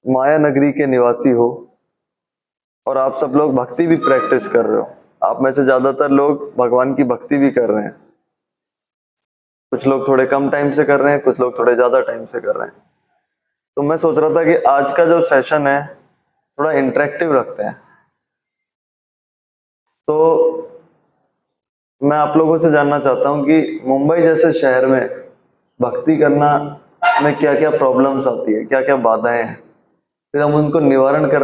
माया नगरी के निवासी हो और आप सब लोग भक्ति भी प्रैक्टिस कर रहे हो। आप में से ज्यादातर लोग भगवान की भक्ति भी कर रहे हैं। कुछ लोग थोड़े कम टाइम से कर रहे हैं, कुछ लोग थोड़े ज्यादा टाइम से कर रहे हैं। तो मैं सोच रहा था कि आज का जो सेशन है थोड़ा इंटरेक्टिव रखते हैं। तो मैं आप लोगों से जानना चाहता हूं कि मुंबई जैसे शहर में भक्ति करना में क्या क्या प्रॉब्लम्स आती है, क्या क्या बाधाएं हैं, फिर हम उनको निवारण कर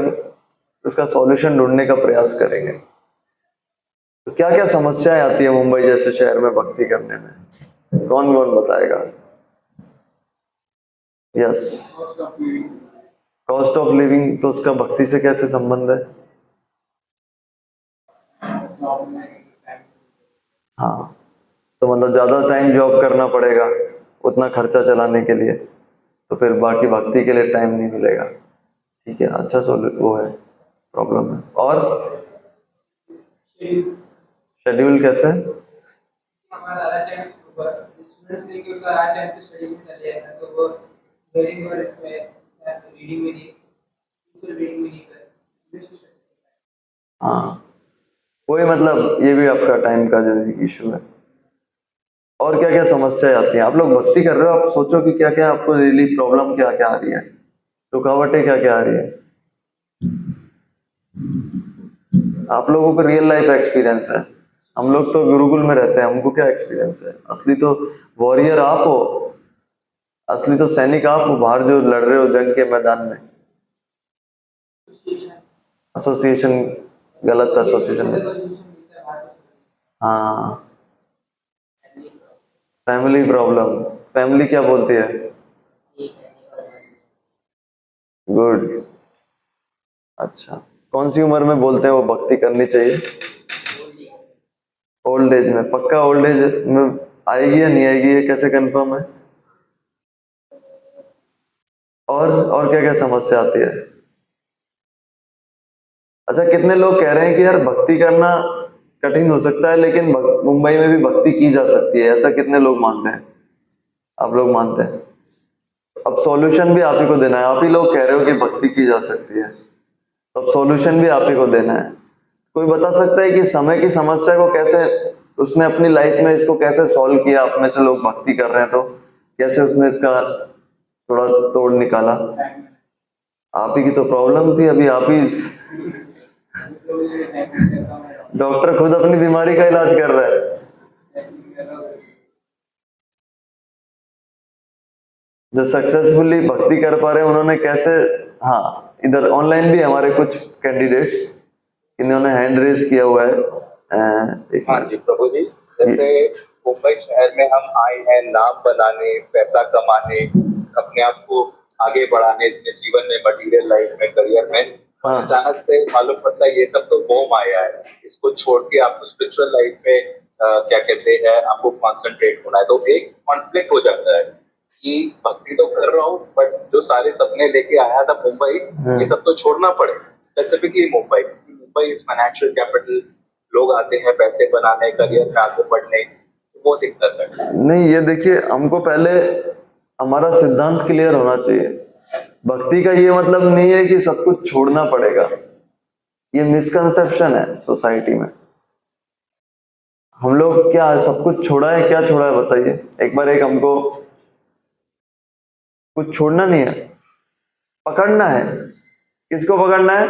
उसका सॉल्यूशन ढूंढने का प्रयास करेंगे। तो क्या क्या समस्याएं आती है मुंबई जैसे शहर में भक्ति करने में, कौन कौन बताएगा? यस, कॉस्ट ऑफ लिविंग, तो उसका भक्ति से कैसे संबंध है? हाँ, तो मतलब ज्यादा टाइम जॉब करना पड़ेगा उतना खर्चा चलाने के लिए, तो फिर बाकी भक्ति के लिए टाइम नहीं मिलेगा। ठीक है, अच्छा वो है, प्रॉब्लम है। और शेड्यूल कैसे? हमारा अलग टाइम स्टूडेंट्स के लिए उनका अलग टाइम पे स्टडी में चले जाता है, तो वो वेरी और इसमें रीडिंग में नहीं, रीडिंग में नहीं कर। हाँ, वही मतलब ये भी आपका टाइम का जो इशू है। और क्या क्या समस्याएं आती हैं? आप लोग भक्ति कर रहे हो, आप सोचो कि क्या क्या आपको रियली प्रॉब्लम क्या क्या आ रही है, रुकावटें क्या क्या आ रही है। आप लोगों को रियल लाइफ एक्सपीरियंस है, हम लोग तो गुरुकुल में रहते हैं, हमको क्या एक्सपीरियंस है? असली तो वॉरियर आप हो, असली तो सैनिक आप हो, बाहर जो लड़ रहे हो जंग के मैदान में। एसोसिएशन गलत, एसोसिएशन। हाँ, फैमिली प्रॉब्लम, फैमिली क्या बोलती है? गुड, अच्छा। कौन सी उम्र में बोलते हैं वो भक्ति करनी चाहिए? ओल्ड एज में? पक्का ओल्ड एज में आएगी या नहीं आएगी, ये कैसे कंफर्म है? और क्या क्या समस्या आती है? अच्छा, कितने लोग कह रहे हैं कि यार भक्ति करना कठिन हो सकता है लेकिन मुंबई में भी भक्ति की जा सकती है, ऐसा कितने लोग मानते हैं? आप लोग मानते हैं? अब सॉल्यूशन भी आप ही को देना है, आप ही लोग कह रहे हो कि भक्ति की जा सकती है, तो अब सॉल्यूशन भी आप ही को देना है। कोई बता सकता है कि समय की समस्या को कैसे उसने अपनी लाइफ में इसको कैसे सॉल्व किया? आप में से लोग भक्ति कर रहे हैं तो कैसे उसने इसका थोड़ा तोड़ निकाला? आप ही की तो प्रॉब्लम थी, अभी आप ही डॉक्टर खुद अपनी बीमारी का इलाज कर रहा है। जो सक्सेसफुली भक्ति कर पा रहे हैं उन्होंने कैसे? हाँ, इधर ऑनलाइन भी हमारे कुछ कैंडिडेट्स इन्होंने हैंड रेज किया हुआ है। हाँ जी प्रभु जी, जैसे मुंबई शहर में हम आए हैं नाम बनाने, पैसा कमाने, अपने आप को आगे बढ़ाने अपने जीवन में, मटीरियल लाइफ में, करियर में। हाँ, अचानक से मालूम पड़ता है ये सब तो मोह माया है, इसको छोड़ के आपको स्पिरिचुअल लाइफ में क्या कहते हैं आपको कॉन्सेंट्रेट होना है। तो एक कॉन्फ्लिक्ट हो जाता है कि भक्ति तो कर रहा हूँ बट जो सारे सपने लेके आया था मुंबई, ये सब तो छोड़ना पड़े। Specifically Mumbai, Mumbai is financial capital, लोग आते हैं पैसे बनाने, करियर में आगे बढ़ने, वो दिक्कत है। नहीं, ये देखिए, हमको पहले हमारा सिद्धांत क्लियर होना चाहिए। भक्ति का ये मतलब नहीं है कि सब कुछ छोड़ना पड़ेगा, ये मिसकंसेप्शन है सोसाइटी में। हम लोग क्या सब कुछ छोड़ा है? क्या छोड़ा है बताइए एक बार, एक हमको कुछ छोड़ना नहीं है, पकड़ना है। किसको पकड़ना है?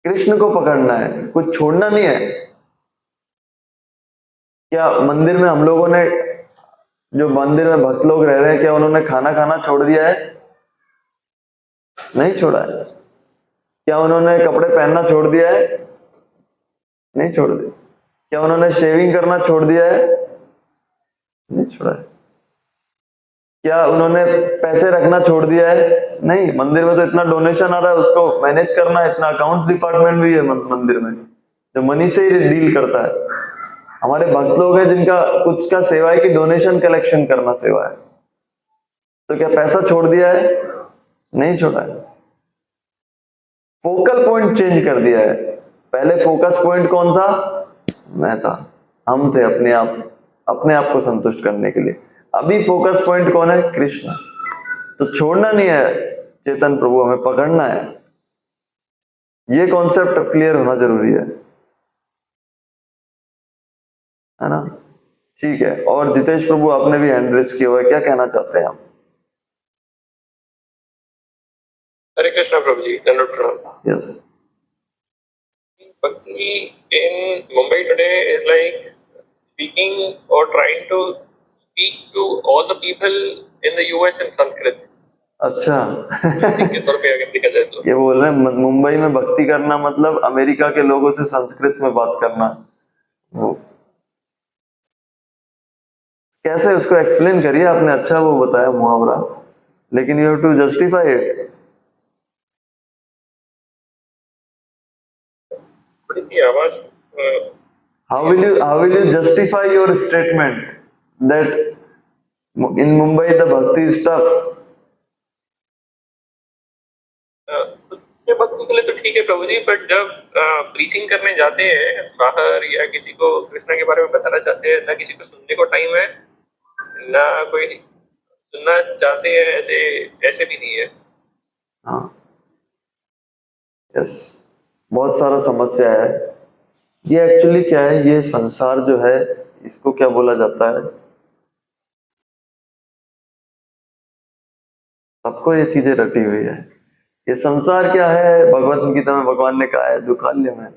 कृष्ण को पकड़ना है, कुछ छोड़ना नहीं है। क्या मंदिर में हम लोगों ने, जो मंदिर में भक्त लोग रह रहे हैं, क्या उन्होंने खाना खाना छोड़ दिया है? नहीं छोड़ा है। क्या उन्होंने कपड़े पहनना छोड़ दिया है? नहीं छोड़ दिया। क्या उन्होंने शेविंग करना छोड़ दिया है? नहीं छोड़ा है। क्या उन्होंने पैसे रखना छोड़ दिया है? नहीं, मंदिर में तो इतना डोनेशन आ रहा है, उसको मैनेज करना, इतना अकाउंट्स डिपार्टमेंट भी है मंदिर में जो मनी से ही डील करता है। हमारे भक्त लोग हैं जिनका कुछ का सेवा है कि डोनेशन कलेक्शन करना सेवा है, तो क्या पैसा छोड़ दिया है? नहीं छोड़ा है। फोकल पॉइंट चेंज कर दिया है। पहले फोकस पॉइंट कौन था? मैं था, हम थे, अपने आप को संतुष्ट करने के लिए। अभी फोकस पॉइंट कौन है? कृष्ण। तो छोड़ना नहीं है चेतन प्रभु, हमें पकड़ना है। ये कॉन्सेप्ट क्लियर होना जरूरी है ना? ठीक है। और जितेश प्रभु, आपने भी हैंड रेस किया हुआ है, क्या कहना चाहते हैं आप? हरे कृष्णा प्रभु जी, दंडवत प्रणाम। Yes. Bhakti in Mumbai today is like speaking or trying to speak to all the people in the US in Sanskrit. अच्छा। के तौर पे अगर देखा जाए तो ये बोल रहे हैं मुंबई में भक्ति करना मतलब अमेरिका के लोगों से संस्कृत में बात करना। वो कैसे, उसको एक्सप्लेन करिए। आपने अच्छा वो बताया मुहावरा, लेकिन you have to justify it. थोड़ी सी आवाज how will you justify your statement that in Mumbai the bhakti is tough? ये भक्ति के लिए तो ठीक है प्रभु जी, बट जब प्रीचिंग करने जाते हैं बाहर या किसी को कृष्णा के बारे में बताना चाहते हैं, ना किसी को सुनने को टाइम है, ना कोई सुनना चाहते हैं, ऐसे ऐसे भी नहीं है। हाँ, यस, बहुत सारा समस्या है। ये एक्चुअली क्या है, ये संसार जो है इसको क्या बोला जाता है? सबको ये चीजें रटी हुई है। ये संसार क्या है? भगवत गीता में भगवान ने कहा है दुखाल्य में।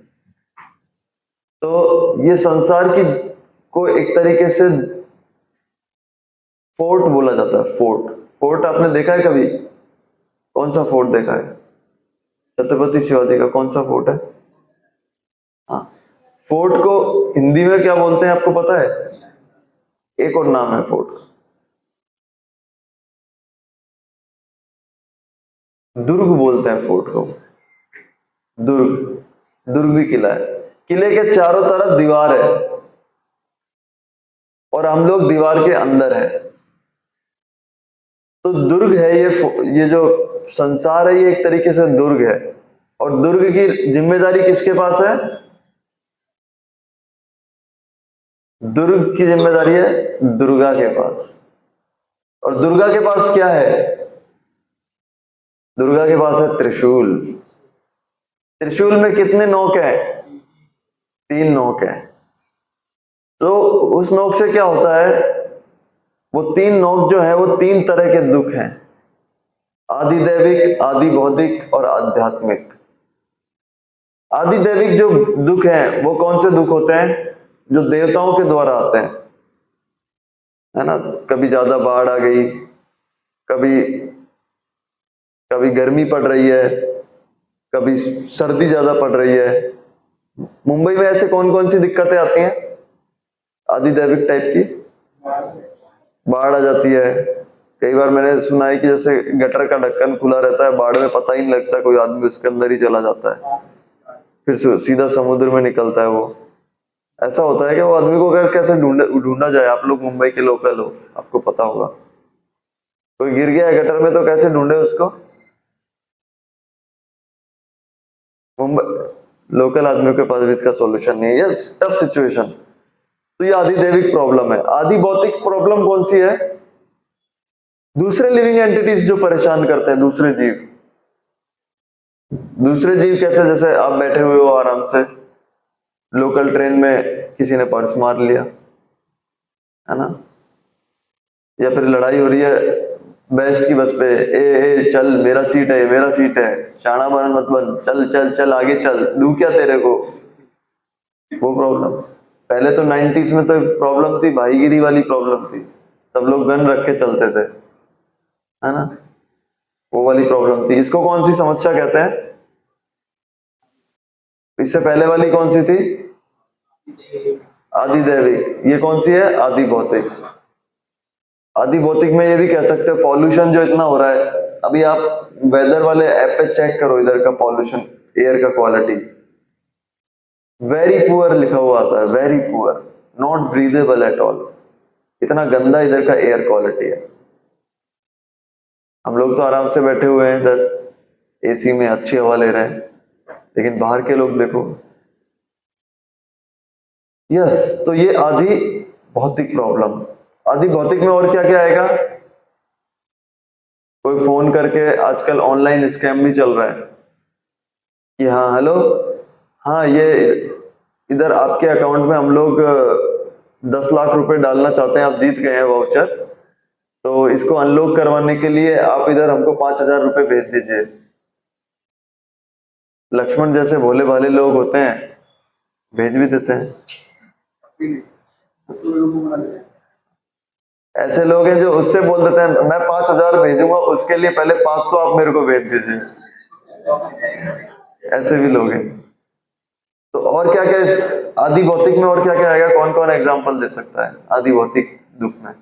तो ये संसार की को एक तरीके से फोर्ट बोला जाता है। फोर्ट, फोर्ट आपने देखा है कभी? कौन सा फोर्ट देखा है? छत्रपति शिवाजी का कौन सा फोर्ट है? हाँ, फोर्ट को हिंदी में क्या बोलते हैं आपको पता है? एक और नाम है फोर्ट का, दुर्ग बोलते हैं फोर्ट को। दुर्ग, दुर्ग भी किला है। किले के चारों तरफ दीवार है और हम लोग दीवार के अंदर है। तो दुर्ग है ये जो संसार है, ये एक तरीके से दुर्ग है। और दुर्ग की जिम्मेदारी किसके पास है? दुर्ग की जिम्मेदारी है दुर्गा के पास। और दुर्गा के पास क्या है? दुर्गा के पास है त्रिशूल। त्रिशूल में कितने नोक हैं? 3 नोक हैं। तो उस नोक से क्या होता है? वो 3 नोक जो है वो 3 तरह के दुख हैं, आदि दैविक, आदि भौतिक और आध्यात्मिक। आदि दैविक जो दुख हैं वो कौन से दुख होते हैं? जो देवताओं के द्वारा आते हैं, है ना? कभी ज्यादा बाढ़ आ गई, कभी कभी गर्मी पड़ रही है, कभी सर्दी ज्यादा पड़ रही है। मुंबई में ऐसे कौन कौन सी दिक्कतें आती हैं आदि दैविक टाइप की? बाढ़ आ जाती है। कई बार मैंने सुना है कि जैसे गटर का ढक्कन खुला रहता है, बाढ़ में पता ही नहीं लगता, कोई आदमी उसके अंदर ही चला जाता है, फिर सीधा समुद्र में निकलता है वो। ऐसा होता है कि वो आदमी को अगर कैसे ढूंढा जाए? आप लोग मुंबई के लोकल हो, आपको पता होगा। कोई गिर गया है गटर में तो कैसे ढूंढे उसको? मुंबई लोकल आदमियों के पास भी इसका सॉल्यूशन नहीं है। Yes, tough situation. तो ये आदि दैविक प्रॉब्लम है। आदि भौतिक प्रॉब्लम कौन सी है? दूसरे लिविंग एंटिटीज जो परेशान करते हैं, दूसरे जीव। दूसरे जीव कैसे? जैसे आप बैठे हुए हो आराम से, लोकल ट्रेन में किसी ने पर्स मार लिया, है ना? या फिर लड़ाई हो रही है बेस्ट की बस पे, ए चल मेरा सीट है, मेरा सीट है, शाना बन मत बन, चल चल चल आगे चल, दू क्या तेरे को? वो प्रॉब्लम। पहले तो 90s में तो प्रॉब्लम थी, भाईगिरी वाली प्रॉब्लम थी, सब लोग गन रख के चलते थे, है ना? वो वाली प्रॉब्लम थी। इसको कौन सी समस्या कहते हैं? इससे पहले वाली कौन सी थी? आदि दैविक। ये कौन सी है? आदि भौतिक। आदि भौतिक में ये भी कह सकते हो पॉल्यूशन जो इतना हो रहा है। अभी आप वेदर वाले ऐप पे चेक करो, इधर का पॉल्यूशन, एयर का क्वालिटी वेरी पुअर लिखा हुआ आता है, very poor, not breathable at all. इतना गंदा इधर का एयर क्वालिटी है। हम लोग तो आराम से बैठे हुए हैं इधर एसी में, अच्छी हवा ले रहे हैं, लेकिन बाहर के लोग देखो। यस, तो ये आदि भौतिक प्रॉब्लम। आदि भौतिक में और क्या क्या आएगा? कोई फोन करके, आजकल ऑनलाइन स्कैम भी चल रहा है कि हाँ हेलो, हाँ ये इधर आपके अकाउंट में हम लोग 10 लाख रुपए डालना चाहते हैं, आप जीत गए हैं वाउचर, तो इसको अनलॉक करवाने के लिए आप इधर हमको 5,000 रुपए भेज दीजिए। लक्ष्मण जैसे भोले भाले लोग होते हैं, भेज भी देते हैं। ऐसे लोग हैं जो उससे बोल देते हैं मैं 5,000 भेजूंगा, उसके लिए पहले 500 आप मेरे को भेज दीजिए। ऐसे भी लोग हैं। तो और क्या क्या इस आदि भौतिक में और क्या क्या आएगा? कौन कौन एग्जांपल दे सकता है आदि भौतिक दुख में?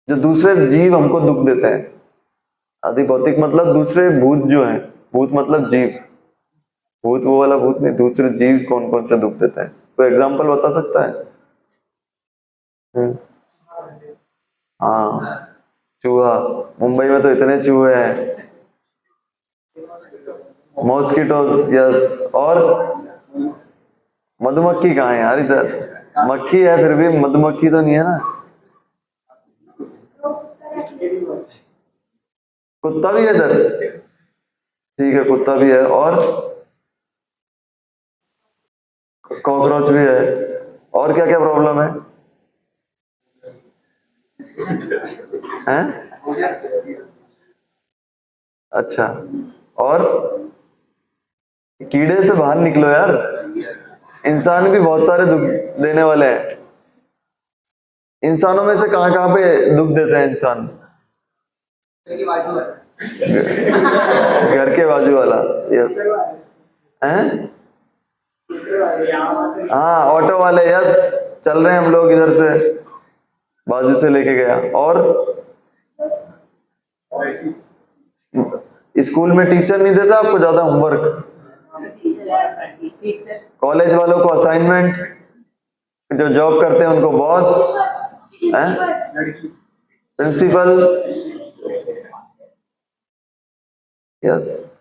जो दूसरे जीव हमको दुख देते हैं। आदि भौतिक मतलब दूसरे भूत जो हैं, भूत मतलब जीव, भूत वो वाला भूत नहीं, दूसरे जीव कौन कौन से दुख देते हैं? कोई एग्जांपल बता सकता है? हाँ, चूहा। मुंबई में तो इतने चूहे हैं। Mosquitoes, yes. और मधुमक्खी कहाँ है यार? इधर मक्खी है, फिर भी मधुमक्खी तो नहीं है ना। कुत्ता भी है इधर? ठीक है, कुत्ता भी है। और कॉकरोच भी है। और क्या क्या प्रॉब्लम है? हैं? अच्छा, और कीड़े से बाहर निकलो यार। इंसान भी बहुत सारे दुख देने वाले हैं। इंसानों में से कहां कहां पे दुख देते हैं इंसान? घर के बाजू वाला, यस। हैं? हाँ, ऑटो वाले, यस। चल रहे हैं हम लोग इधर से, बाजू से लेके गया। और स्कूल में टीचर नहीं देता आपको ज्यादा होमवर्क? कॉलेज वालों को असाइनमेंट, जो जॉब करते हैं उनको बॉस, प्रिंसिपल, यस।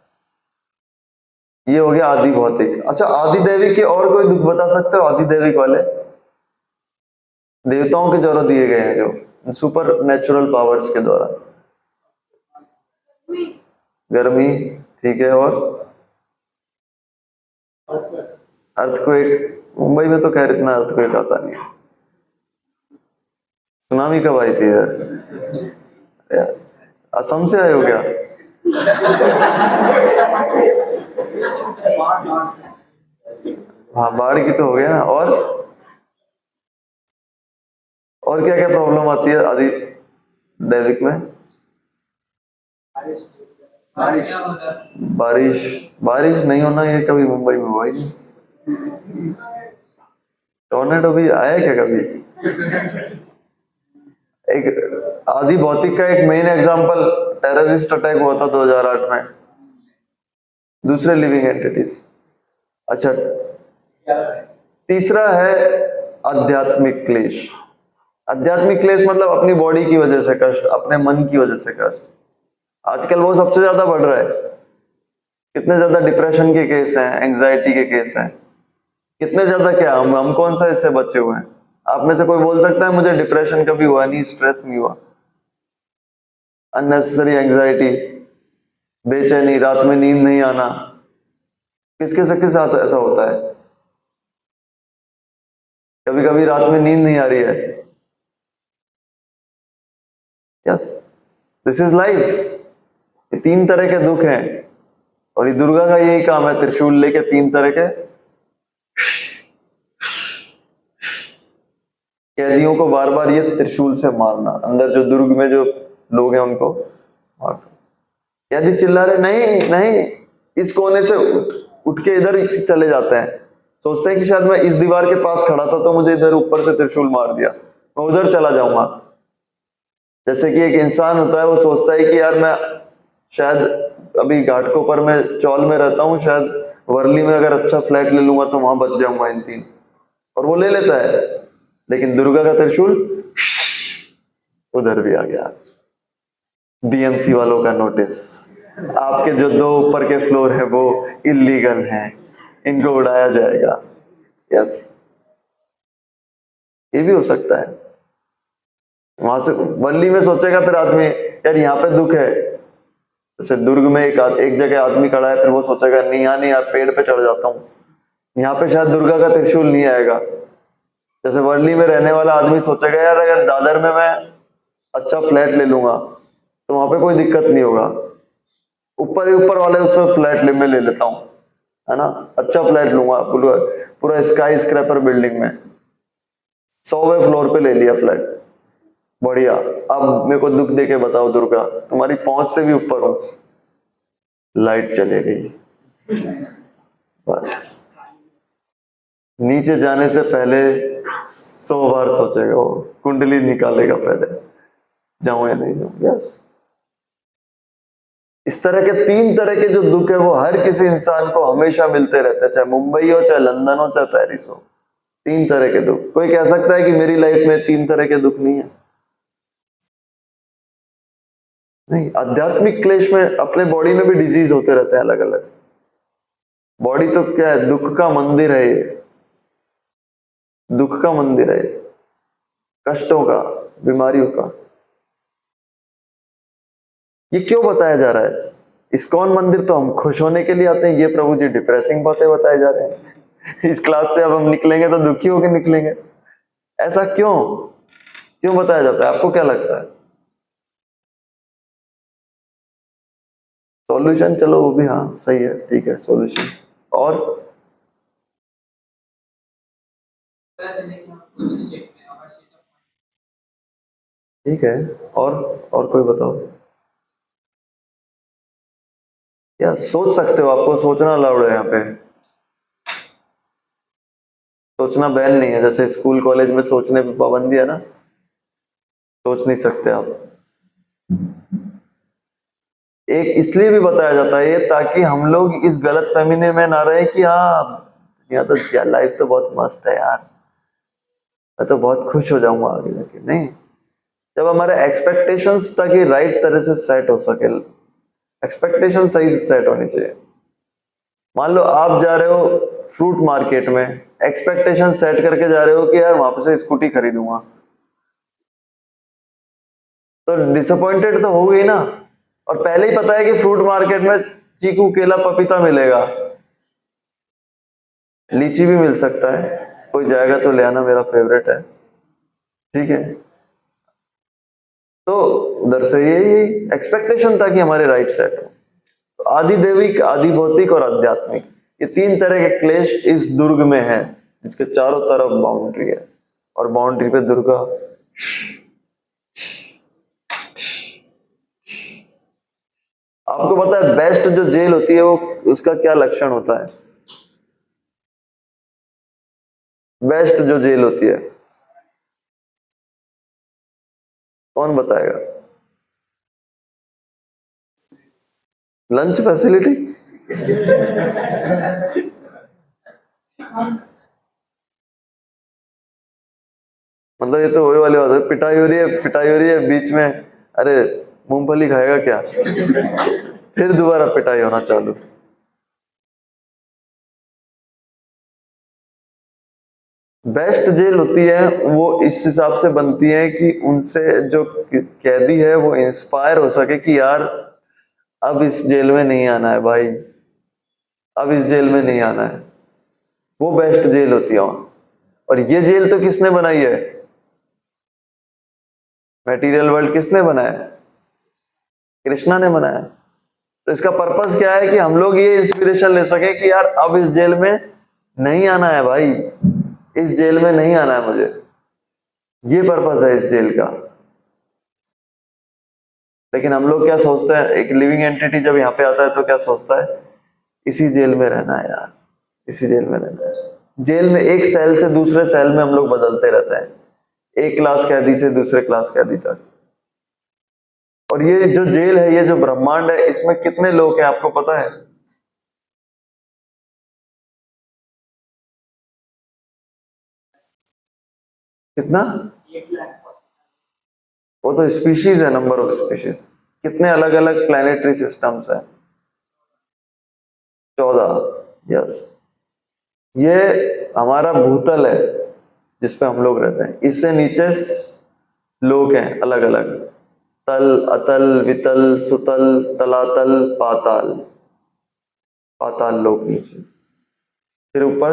ये हो गया आदि भौतिक। अच्छा, आदि दैविक के और कोई दुख बता सकते हो? आदि दैविक वाले देवताओं के द्वारा दिए गए हैं, जो सुपर नेचुरल पावर्स के द्वारा। गर्मी, ठीक है। और अर्थक्वेक। मुंबई में तो खैर इतना अर्थक्वेक आता नहीं है। सुनामी कब आई थी यार? असम से आए हो क्या? हाँ, बाढ़ की तो हो गया ना। और क्या क्या प्रॉब्लम आती है आदि दैविक में? बारिश। बारिश नहीं होना, ये कभी मुंबई में हुआ ही नहीं। टोर्नेडो भी आया क्या कभी? एक आदि भौतिक का एक मेन एग्जांपल टेररिस्ट अटैक हुआ था 2008 में, दूसरे लिविंग एंटिटीज। अच्छा, तीसरा है आध्यात्मिक क्लेश। आध्यात्मिक क्लेश मतलब अपनी बॉडी की वजह से कष्ट, अपने मन की वजह से कष्ट। आजकल वो सबसे ज्यादा बढ़ रहा है। कितने ज्यादा डिप्रेशन के केस हैं, एंजाइटी के केस हैं, कितने ज्यादा। क्या हम कौन सा इससे बचे हुए हैं? आप में से कोई बोल सकता है मुझे डिप्रेशन कभी हुआ नहीं, स्ट्रेस नहीं हुआ? अननेसेसरी एंजाइटी, बेचैनी, रात में नींद नहीं आना, किसके साथ ऐसा होता है? कभी कभी रात में नींद नहीं आ रही है। Yes, this is life. ये 3 तरह के दुख हैं, और ये दुर्गा का यही काम है, त्रिशूल लेके 3 तरह के कैदियों को बार बार ये त्रिशूल से मारना। अंदर जो दुर्ग में जो लोग हैं उनको मारना। कैदी चिल्ला रहे, नहीं नहीं, इस कोने से उठ के इधर चले जाते हैं, सोचते हैं कि शायद मैं इस दीवार के पास खड़ा था तो मुझे इधर ऊपर से त्रिशूल मार दिया, मैं उधर चला जाऊंगा। जैसे कि एक इंसान होता है, वो सोचता है कि यार मैं शायद अभी घाटकोपर में चौल में रहता हूँ, शायद वर्ली में अगर अच्छा फ्लैट ले लूंगा तो वहां बच जाऊंगा इन 3, और वो ले लेता है। लेकिन दुर्गा का त्रिशूल उधर भी आ गया। बीएमसी वालों का नोटिस, आपके जो 2 ऊपर के फ्लोर है वो इलीगल हैं, इनको उड़ाया जाएगा। यस, ये भी हो सकता है। वहां से वर्ली में सोचेगा फिर आदमी, यार यहाँ पे दुख है, जैसे दुर्ग में एक जगह आदमी खड़ा है, फिर वो सोचेगा नहीं यहाँ नहीं, यार पेड़ पे चढ़ जाता हूँ, यहाँ पे शायद दुर्गा का त्रिशूल नहीं आएगा। जैसे वर्ली में रहने वाला आदमी सोचेगा यार अगर दादर में मैं अच्छा फ्लैट ले लूंगा तो वहां पे कोई दिक्कत नहीं होगा, ऊपर ही ऊपर वाले उसमें फ्लैट में ले लेता हूँ, है ना, अच्छा फ्लैट लूंगा, पूरा पूरा स्काई स्क्रैपर बिल्डिंग में 100वें फ्लोर पे ले लिया फ्लैट, बढ़िया। अब मेरे को दुख दे के बताओ दुर्गा, तुम्हारी पहुंच से भी ऊपर हूं, लाइट चले गई, बस नीचे जाने से पहले 100 बार सोचेगा, वो कुंडली निकालेगा पहले, जाऊं या नहीं जाऊं। यस, इस तरह के 3 तरह के जो दुख है वो हर किसी इंसान को हमेशा मिलते रहते हैं, चाहे मुंबई हो, चाहे लंदन हो, चाहे पेरिस हो। 3 तरह के दुख। कोई कह सकता है कि मेरी लाइफ में 3 तरह के दुख नहीं है? नहीं, आध्यात्मिक क्लेश में अपने बॉडी में भी डिजीज होते रहते हैं अलग अलग। बॉडी तो क्या है, दुख का मंदिर है ये, दुख का मंदिर है, कष्टों का, बीमारियों का। ये क्यों बताया जा रहा है? इस्कॉन मंदिर तो हम खुश होने के लिए आते हैं, ये प्रभु जी डिप्रेसिंग बातें बताए जा रहे हैं। इस क्लास से अब हम निकलेंगे तो दुखी होकर निकलेंगे, ऐसा क्यों क्यों बताया जाता है? आपको क्या लगता है? सॉल्यूशन, चलो वो भी हाँ सही है, ठीक है, सॉल्यूशन। और ठीक है, और कोई बताओ। या सोच सकते हो, आपको सोचना अलाउड है यहाँ पे, सोचना बैन नहीं है। जैसे स्कूल कॉलेज में सोचने पे पाबंदी है ना, सोच नहीं सकते आप। एक इसलिए भी बताया जाता है ये, ताकि हम लोग इस गलत फहमी में ना रहे कि हाँ यहाँ तो लाइफ तो बहुत मस्त है यार, मैं तो बहुत खुश हो जाऊंगा आगे जाके। नहीं, जब हमारे एक्सपेक्टेशंस ताकि राइट तरह से सेट हो सके, एक्सपेक्टेशन सही सेट होनी चाहिए। मान लो आप जा रहे हो फ्रूट मार्केट में, एक्सपेक्टेशन सेट करके जा रहे हो कि यार वहां पे से स्कूटी खरीदूंगा, तो डिसअपॉइंटेड तो हो गई ना। और पहले ही पता है कि फ्रूट मार्केट में चीकू, केला, पपीता मिलेगा, लीची भी मिल सकता है, कोई जाएगा तो ले आना, मेरा फेवरेट है, ठीक है। तो उधर से यही एक्सपेक्टेशन था कि हमारे राइट सेट हो। तो आदि दैविक, आदि भौतिक और आध्यात्मिक, ये 3 तरह के क्लेश इस दुर्ग में है, जिसके चारों तरफ बाउंड्री है, और बाउंड्री पे दुर्गा। आपको पता है बेस्ट जो जेल होती है वो, उसका क्या लक्षण होता है? बेस्ट जो जेल होती है, कौन बताएगा? Lunch facility. मतलब ये तो वही वाली बात है, पिटाई हो रही है बीच में, अरे मूंगफली खाएगा क्या, फिर दोबारा पिटाई होना चालू। बेस्ट जेल होती है वो इस हिसाब से बनती है कि उनसे जो कैदी है वो इंस्पायर हो सके कि यार अब इस जेल में नहीं आना है भाई, अब इस जेल में नहीं आना है। वो बेस्ट जेल होती है। और ये जेल तो किसने बनाई है? मटेरियल वर्ल्ड किसने बनाया? कृष्णा ने बनाया। तो इसका पर्पस क्या है कि हम लोग ये इंस्पिरेशन ले सके कि यार अब इस जेल में नहीं आना है भाई, इस जेल में नहीं आना है मुझे। ये पर्पस है इस जेल का। लेकिन हम लोग क्या सोचते हैं, एक लिविंग एंटिटी जब यहाँ पे आता है तो क्या सोचता है, इसी जेल में रहना है यार, इसी जेल में रहना है। जेल में एक सेल से दूसरे सेल में हम लोग बदलते रहते हैं, एक क्लास कैदी से दूसरे क्लास कैदी तक। और ये जो जेल है, ये जो ब्रह्मांड है, इसमें कितने लोग हैं आपको पता है? कितना? वो तो स्पीशीज है, नंबर ऑफ स्पीशीज। कितने अलग अलग प्लानिटरी सिस्टम्स है? 14। यस, ये हमारा भूतल है जिसपे हम लोग रहते हैं, इससे नीचे लोक हैं अलग अलग, तल, अतल, वितल, सुतल, तलातल, पाताल, पाताल लोक नीचे, फिर ऊपर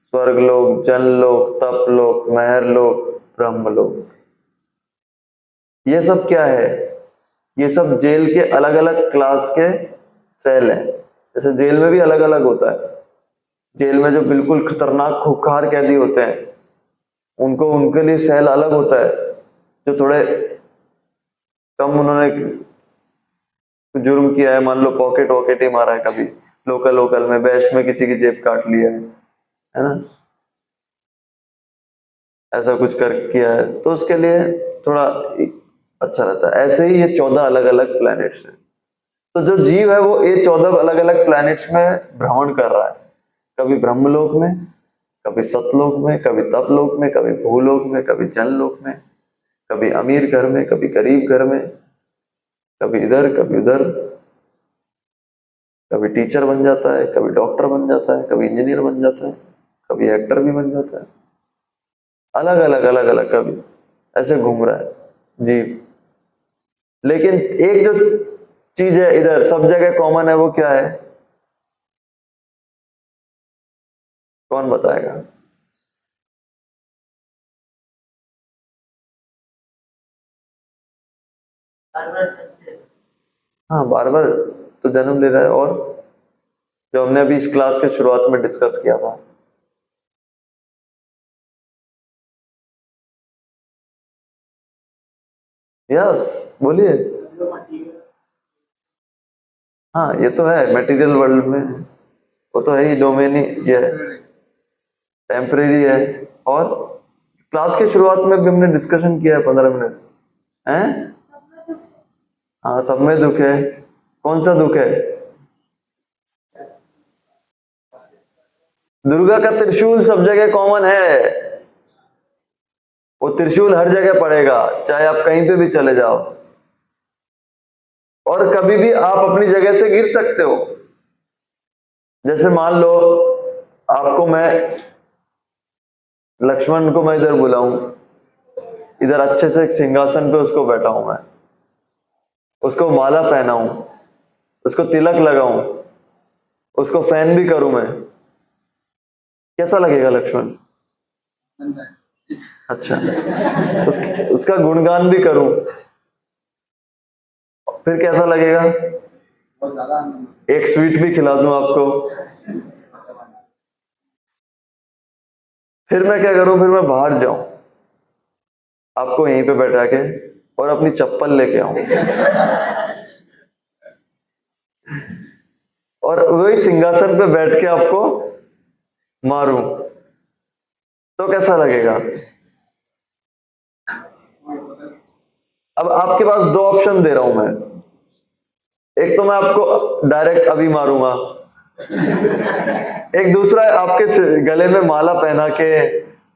स्वर्ग लोक, जन लोक, तप लोक, महर लोक, ब्रह्म लोक। ये सब क्या है? ये सब जेल के अलग अलग क्लास के सेल हैं। जैसे जेल में भी अलग अलग होता है, जेल में जो बिल्कुल खतरनाक खूंखार कैदी होते हैं उनको, उनके लिए सेल अलग होता है। जो थोड़े कम उन्होंने जुर्म किया है, मान लो पॉकेट वॉकेट ही मारा है कभी, लोकल लोकल में, वेस्ट में किसी की जेब काट लिया है ना, ऐसा कुछ कर किया है, तो उसके लिए थोड़ा अच्छा रहता है। ऐसे ही ये 14 अलग अलग प्लैनेट्स हैं। तो जो जीव है वो ये 14 अलग अलग प्लैनेट्स में भ्रमण कर रहा है, कभी ब्रह्मलोक में, कभी सतलोक में, कभी तपलोक में, कभी भूलोक में, कभी जनलोक में, कभी अमीर घर में, कभी गरीब घर में, कभी इधर कभी उधर, कभी टीचर बन जाता है, कभी डॉक्टर बन जाता है, कभी इंजीनियर बन जाता है, कभी एक्टर भी बन जाता है, अलग अलग अलग अलग, कभी ऐसे घूम रहा है जीव। लेकिन एक जो चीज है इधर सब जगह कॉमन है, वो क्या है? कौन बताएगा? हाँ, बार बार तो जन्म ले रहा है, और जो हमने अभी इस क्लास के शुरुआत में डिस्कस किया था, यस बोलिए। हाँ, ये तो है मटेरियल वर्ल्ड में, वो तो है ही, डोमेन ही ये है, टेम्परेरी है। और क्लास के शुरुआत में भी हमने डिस्कशन किया है 15 मिनट, हैं? हाँ, सब में दुख है। कौन सा दुख है? दुर्गा का त्रिशूल सब जगह कॉमन है, वो त्रिशूल हर जगह पड़ेगा, चाहे आप कहीं पे भी चले जाओ, और कभी भी आप अपनी जगह से गिर सकते हो। जैसे मान लो आपको मैं, लक्ष्मण को मैं इधर बुलाऊं, इधर अच्छे से एक सिंहासन पे उसको बैठा हूं मैं, उसको माला पहनाऊं, उसको तिलक लगाऊं, उसको फैन भी करूं मैं, कैसा लगेगा लक्ष्मण? अच्छा, उसका गुणगान भी करूं, फिर कैसा लगेगा? एक स्वीट भी खिला दूं आपको, फिर मैं क्या करूं? फिर मैं बाहर जाऊं, आपको यहीं पे बैठा के, और अपनी चप्पल लेके आऊं, और वही सिंहासन पे बैठ के आपको मारूं, तो कैसा लगेगा? अब आपके पास दो ऑप्शन दे रहा हूं मैं, एक तो मैं आपको डायरेक्ट अभी मारूंगा, एक दूसरा है आपके गले में माला पहना के,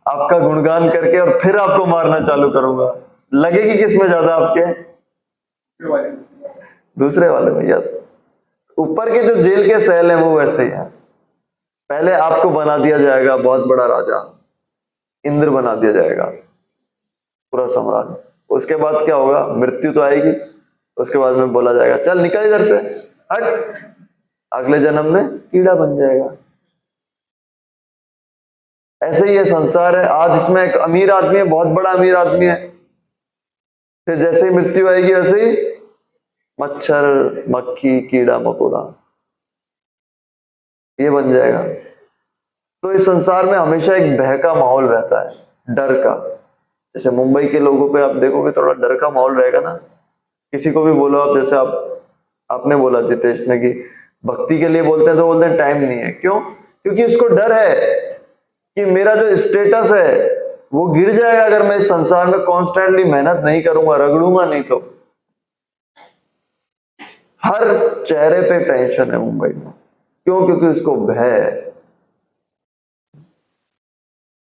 आपका गुणगान करके, और फिर आपको मारना चालू करूंगा। लगेगी किस में ज्यादा आपके? दूसरे वाले में, यस। ऊपर के जो जेल के सेल हैं वो वैसे ही हैं। पहले आपको बना दिया जाएगा बहुत बड़ा राजा, इंद्र बना दिया जाएगा, पूरा सम्राट। उसके बाद क्या होगा? मृत्यु तो आएगी, उसके बाद में बोला जाएगा चल निकल इधर से, हट, अगले जन्म में कीड़ा बन जाएगा। ऐसे ही ये संसार है। आज इसमें एक अमीर आदमी है, बहुत बड़ा अमीर आदमी है, फिर जैसे ही मृत्यु आएगी वैसे ही मच्छर, मक्खी, कीड़ा मकोड़ा, ये बन जाएगा। तो इस संसार में हमेशा एक भय का माहौल रहता है, डर का। जैसे मुंबई के लोगों पे आप देखोगे थोड़ा डर का माहौल रहेगा ना। किसी को भी बोलो आप, जैसे आपने बोला जितेश ने कि भक्ति के लिए बोलते हैं, तो बोलते हैं टाइम नहीं है। क्यों? क्योंकि उसको डर है कि मेरा जो स्टेटस है वो गिर जाएगा अगर मैं इस संसार में कॉन्स्टेंटली मेहनत नहीं करूंगा, रगड़ूंगा नहीं तो। हर चेहरे पे टेंशन है मुंबई में। क्यों? क्योंकि उसको भय है।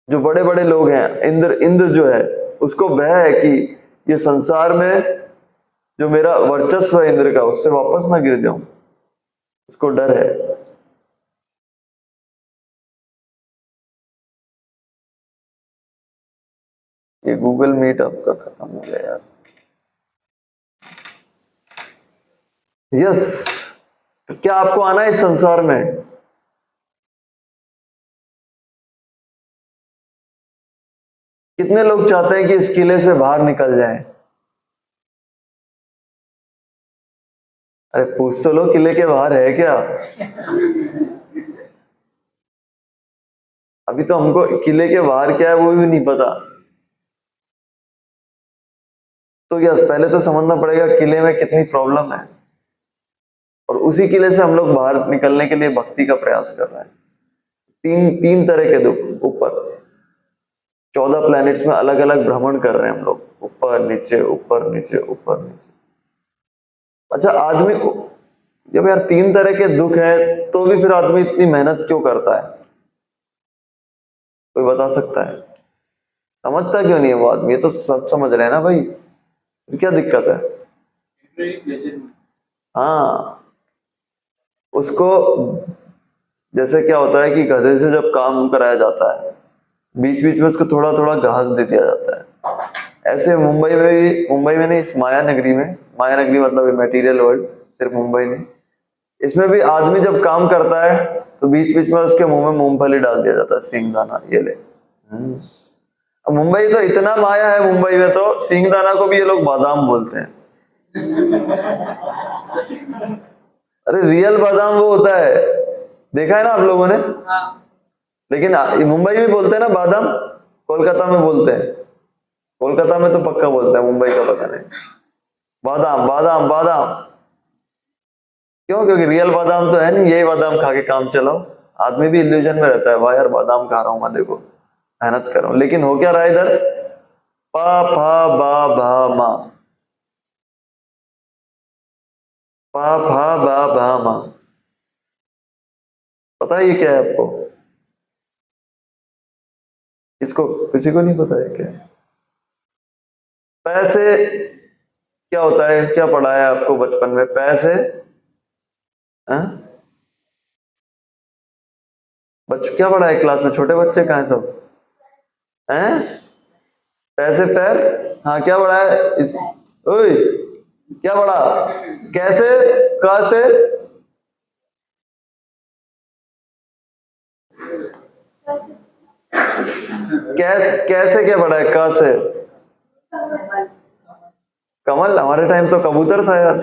जो बड़े बड़े लोग हैं, इंद्र जो है, उसको भय है कि ये संसार में जो मेरा वर्चस्व है इंद्र का, उससे वापस ना गिर जाऊं, उसको डर है। ये गूगल मीट आपका खत्म हो गया यार। यस, क्या आपको आना है इस संसार में? कितने लोग चाहते हैं कि इस किले से बाहर निकल जाएं? अरे पूछ तो लो, किले के बाहर है क्या? अभी तो हमको किले के बाहर क्या है वो भी नहीं पता। तो यस, पहले तो समझना पड़ेगा किले में कितनी प्रॉब्लम है, और उसी किले से हम लोग बाहर निकलने के लिए भक्ति का प्रयास कर रहे हैं। तीन तीन तरह के दुख ऊपर 14 प्लैनेट्स में अलग अलग भ्रमण कर रहे हैं हम लोग, ऊपर नीचे ऊपर नीचे ऊपर नीचे। अच्छा आदमी, जब यार 3 तरह के दुख है तो भी फिर आदमी इतनी मेहनत क्यों करता है? कोई बता सकता है? समझता क्यों नहीं है वो आदमी? ये तो सब समझ रहे हैं ना भाई, क्या दिक्कत है? हाँ, उसको जैसे क्या होता है कि गधे से जब काम कराया जाता है, बीच बीच में उसको थोड़ा थोड़ा घास दे दिया जाता है। ऐसे मुंबई में भी, मुंबई में नहीं, इस माया नगरी में, माया नगरी मतलब मटेरियल वर्ल्ड, सिर्फ मुंबई नहीं, इसमें भी आदमी जब काम करता है तो बीच बीच में उसके मुंह में मूंगफली डाल दिया जाता है, सींगदाना, ये ले। अब मुंबई तो इतना माया है, मुंबई में तो सींगदाना को भी ये लोग बादाम बोलते हैं। अरे रियल बादाम वो होता है, देखा है ना आप लोगों ने? लेकिन ये मुंबई में बोलते हैं ना बादाम, कोलकाता में बोलते हैं, कोलकाता में तो पक्का बोलते हैं, मुंबई का पता नहीं। बादाम बादाम बादाम क्यों? क्योंकि रियल बादाम तो है नहीं, यही बादाम खा के काम चलाओ। आदमी भी इल्यूजन में रहता है, वाह यार बादाम खा रहा हूं मैं, देखो मेहनत कर रहा हूं, लेकिन हो क्या रहा है इधर? पा फा बा भा मा, पा फा बा भा मा। पता है ये क्या है आपको? इसको किसी को नहीं पता है क्या? पैसे क्या होता है? क्या पढ़ाया आपको बचपन में? पैसे, क्या पढ़ा है क्लास में? छोटे बच्चे कहाँ हैं सब? हैं? पैसे पैर, हाँ क्या पढ़ा है इस? ओए क्या पढ़ा? कैसे, कहाँ से? कैसे क्या पढ़ा है? कहाँ से? कमल? हमारे टाइम तो कबूतर था यार।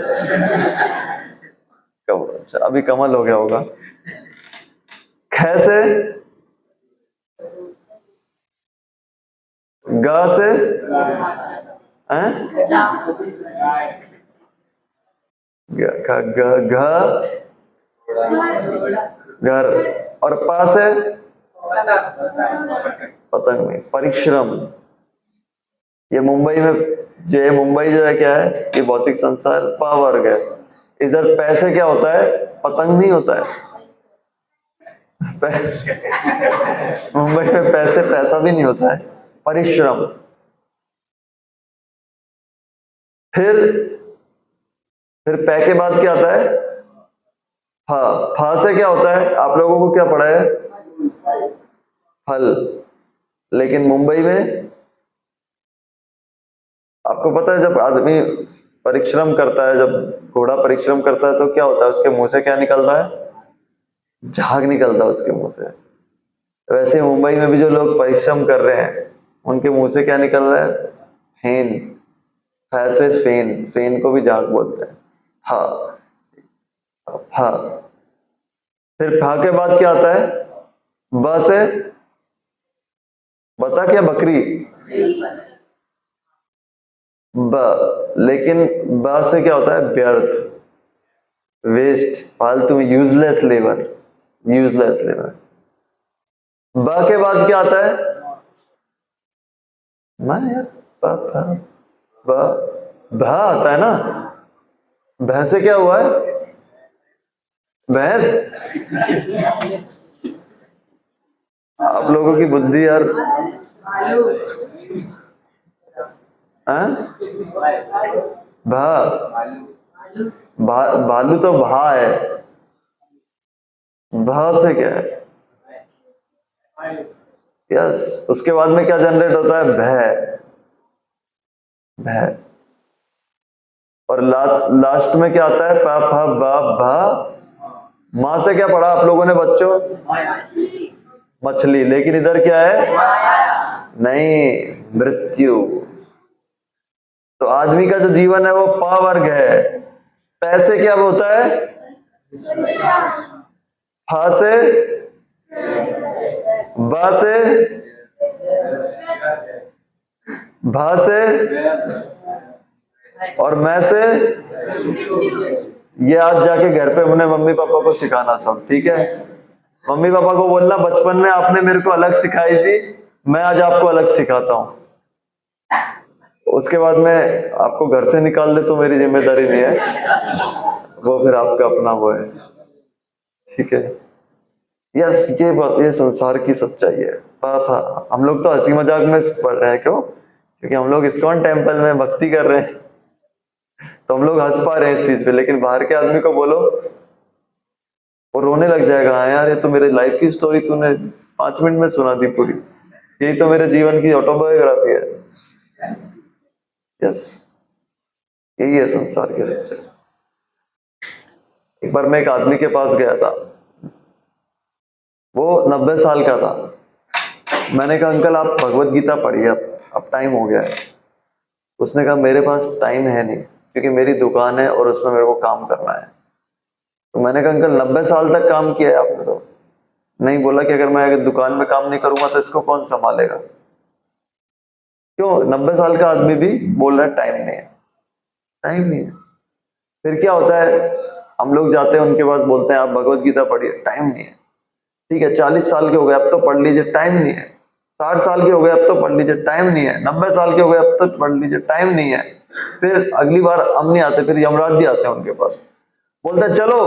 अच्छा अभी कमल हो गया होगा। कैसे? ग से? हैं? घर। और पा से? पतंग में। परिश्रम। ये मुंबई में जो है, मुंबई जो है क्या है, ये भौतिक संसार पा वर्ग है। इधर पैसे क्या होता है? पतंग नहीं होता है। मुंबई में पैसे पैसा भी नहीं होता है, परिश्रम। फिर पै के बाद क्या आता है? फा। फा से क्या होता है? आप लोगों को क्या पढ़ा है? फल। लेकिन मुंबई में आपको पता है, जब आदमी परिश्रम करता है, जब घोड़ा परिश्रम करता है तो क्या होता है? उसके मुंह से क्या निकलता है? झाग निकलता है उसके मुंह से। वैसे मुंबई में भी जो लोग परिश्रम कर रहे हैं, उनके मुंह से क्या निकल रहा है? फेन। फैसे फेन, फेन को भी झाग बोलते हैं। हाँ हाँ। फिर फा के बाद क्या आता है? ब से? बता क्या? बकरी। ब। लेकिन ब से क्या होता है? व्यर्थ, वेस्ट, फालतू में, यूजलेस लेबर, यूजलेस लेबर। ब के बाद क्या आता है? मैं यार, ब भ आता है ना? भैं से क्या हुआ है? भैंस। आप लोगों की बुद्धि यार। भा, भालू तो भा है, भा से क्या है? यस। उसके बाद में क्या जनरेट होता है? भय। भय। और लास्ट में क्या आता है? पा फा बा भा। मां से क्या पढ़ा आप लोगों ने बच्चों? मछली। लेकिन इधर क्या है? नहीं, मृत्यु। तो आदमी का जो जीवन है वो पा वर्ग है। पैसे क्या होता है? फा से, बा से, भा से और मैं से। ये आज जाके घर पे अपने मम्मी पापा को सिखाना सब, ठीक है? मम्मी पापा को बोलना बचपन में आपने मेरे को अलग सिखाई थी, मैं आज आपको अलग सिखाता हूं। उसके बाद में आपको घर से निकाल दे तो मेरी जिम्मेदारी नहीं है, वो फिर आपका अपना वो है, ठीक है? यस, ये बात, ये संसार की सच्चाई है। पापा, हम लोग तो हंसी मजाक में पढ़ रहे हैं, क्यों? क्योंकि हम लोग इस्कॉन टेम्पल में भक्ति कर रहे हैं, तो हम लोग हंस पा रहे हैं इस चीज पे। लेकिन बाहर के आदमी को बोलो, वो रोने लग जाएगा। हाँ यार, ये तो मेरे लाइफ की स्टोरी तूने 5 मिनट में सुना दी पूरी, यही तो मेरे जीवन की ऑटोबायोग्राफी है। यस, यही है संसार की सच्चाई। एक बार मैं एक आदमी के पास गया था, वो 90 साल का था। मैंने कहा अंकल आप भगवत गीता पढ़िए, अब टाइम हो गया है। उसने कहा मेरे पास टाइम है नहीं, क्योंकि मेरी दुकान है और उसमें मेरे को काम करना है। तो मैंने कहा अंकल 90 साल तक काम किया है आपने? तो नहीं, बोला कि अगर मैं अगर दुकान में काम नहीं करूंगा तो इसको कौन संभालेगा? क्यों? 90 साल का आदमी भी बोल रहा है टाइम नहीं है, टाइम नहीं है। फिर क्या होता है? हम लोग जाते हैं उनके पास, बोलते हैं आप भगवत गीता पढ़िए, टाइम नहीं है। ठीक है, 40 साल के हो गए, अब तो पढ़ लीजिए, टाइम नहीं है। 60 साल के हो गए, अब तो पढ़ लीजिए, टाइम नहीं है। 90 साल के हो गए, अब तो पढ़ लीजिए, टाइम नहीं है। फिर अगली बार हम नहीं आते, फिर यमराज जी आते हैं उनके पास, बोलते हैं चलो।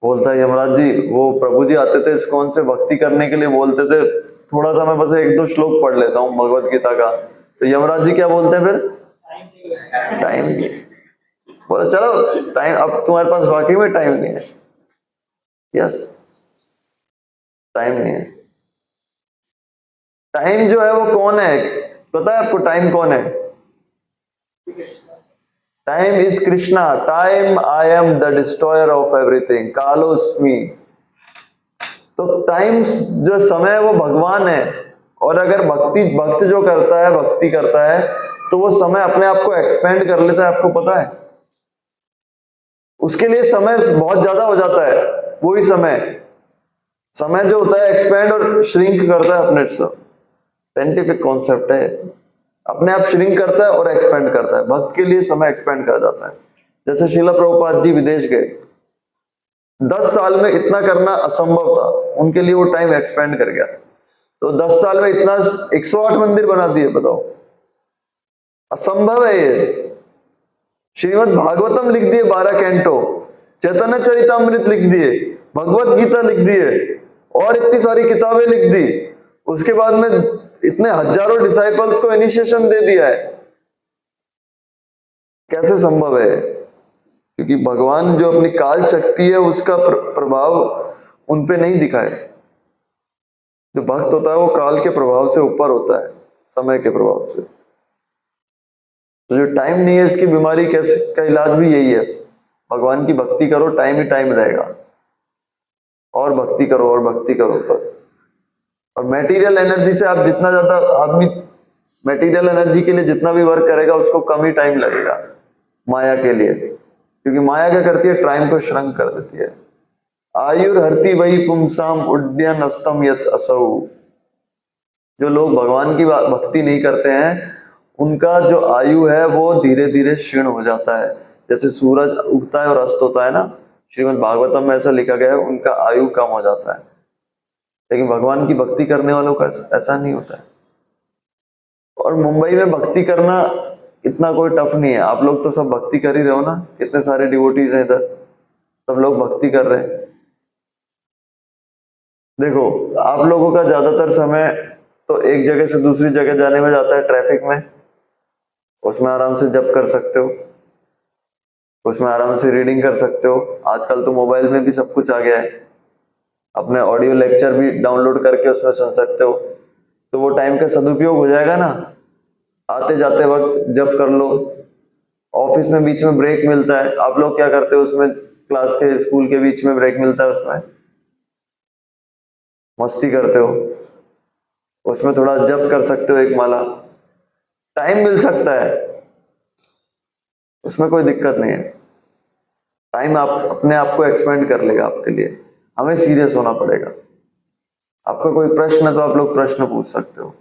बोलता है यमराज जी, वो प्रभु जी आते थे इस्कॉन से भक्ति करने के लिए, बोलते थे थोड़ा सा मैं बस 1-2 श्लोक पढ़ लेता हूँ भगवत गीता का। तो यमराज जी क्या बोलते हैं फिर? टाइम नहीं है। बोला चलो टाइम, अब तुम्हारे पास वाकई में टाइम नहीं है। यस, टाइम नहीं है। टाइम जो है वो कौन है? पता है आपको टाइम कौन है? Time is Krishna. Time I am the destroyer of everything, कालोस्मी। तो टाइम जो समय है वो भगवान है। और अगर भक्त जो करता है, भक्ति करता है, तो वो समय अपने आप को एक्सपेंड कर लेता है। आपको पता है, उसके लिए समय बहुत ज्यादा हो जाता है। वही समय जो होता है एक्सपेंड और श्रिंक करता है अपने से। साइंटिफिक कॉन्सेप्ट है, अपने आप श्रिंक करता है और एक्सपेंड करता है। भक्त के लिए समय एक्सपेंड कर जाता है। जैसे श्रील प्रभुपाद जी विदेश गए, 10 साल में इतना करना असंभव था, उनके लिए वो टाइम एक्सपेंड कर गया। तो 10 साल में इतना 108 मंदिर बना दिए, बताओ, असंभव है ये। श्रीमद् भागवतम लिख दिए 12 कैंटो, चैतन्य चरितामृत लिख दिए, भगवत गीता लिख दिए, और इतनी सारी किताबें लिख दी। उसके बाद में इतने हजारों डिसाइपल्स को इनिशिएशन दे दिया है। कैसे संभव है? क्योंकि भगवान जो अपनी काल शक्ति है उसका प्रभाव उन पे नहीं दिखाए। जो भक्त होता है वो काल के प्रभाव से ऊपर होता है, समय के प्रभाव से। तो जो टाइम नहीं है, इसकी बीमारी कैसे का इलाज भी यही है, भगवान की भक्ति करो, टाइम ही टाइम रहेगा। और भक्ति करो और भक्ति करो बस। और मटेरियल एनर्जी से आप जितना ज्यादा, आदमी मटेरियल एनर्जी के लिए जितना भी वर्क करेगा उसको कम ही टाइम लगेगा माया के लिए। क्योंकि माया क्या करती है? टाइम को श्रंक कर देती है। आयुर्हर्ति वही पुंसाम उड्डयन अस्तम यत असौ। जो लोग भगवान की भक्ति नहीं करते हैं, उनका जो आयु है वो धीरे धीरे क्षीण हो जाता है। जैसे सूरज उगता है और अस्त होता है ना, श्रीमद् भागवतम में ऐसा लिखा गया है, उनका आयु कम हो जाता है। लेकिन भगवान की भक्ति करने वालों का ऐसा नहीं होता है। और मुंबई में भक्ति करना इतना कोई टफ नहीं है। आप लोग तो सब भक्ति कर ही रहे हो ना, कितने सारे डिवोटीज हैं इधर, सब लोग भक्ति कर रहे हैं। देखो, आप लोगों का ज्यादातर समय तो एक जगह से दूसरी जगह जाने में जाता है, ट्रैफिक में। उसमें आराम से जप कर सकते हो, उसमें आराम से रीडिंग कर सकते हो। आजकल तो मोबाइल में भी सब कुछ आ गया है, अपने ऑडियो लेक्चर भी डाउनलोड करके उसमें सुन सकते हो। तो वो टाइम का सदुपयोग हो जाएगा ना। आते जाते वक्त जप कर लो। ऑफिस में बीच में ब्रेक मिलता है, आप लोग क्या करते हो उसमें, क्लास के स्कूल के बीच में ब्रेक मिलता है, उसमें मस्ती करते हो, उसमें थोड़ा जप कर सकते हो, एक माला टाइम मिल सकता है, उसमें कोई दिक्कत नहीं है। टाइम आप अपने आप को एक्सपेंड कर लेगा आपके लिए। हमें सीरियस होना पड़ेगा। आपका कोई प्रश्न है तो आप लोग प्रश्न पूछ सकते हो।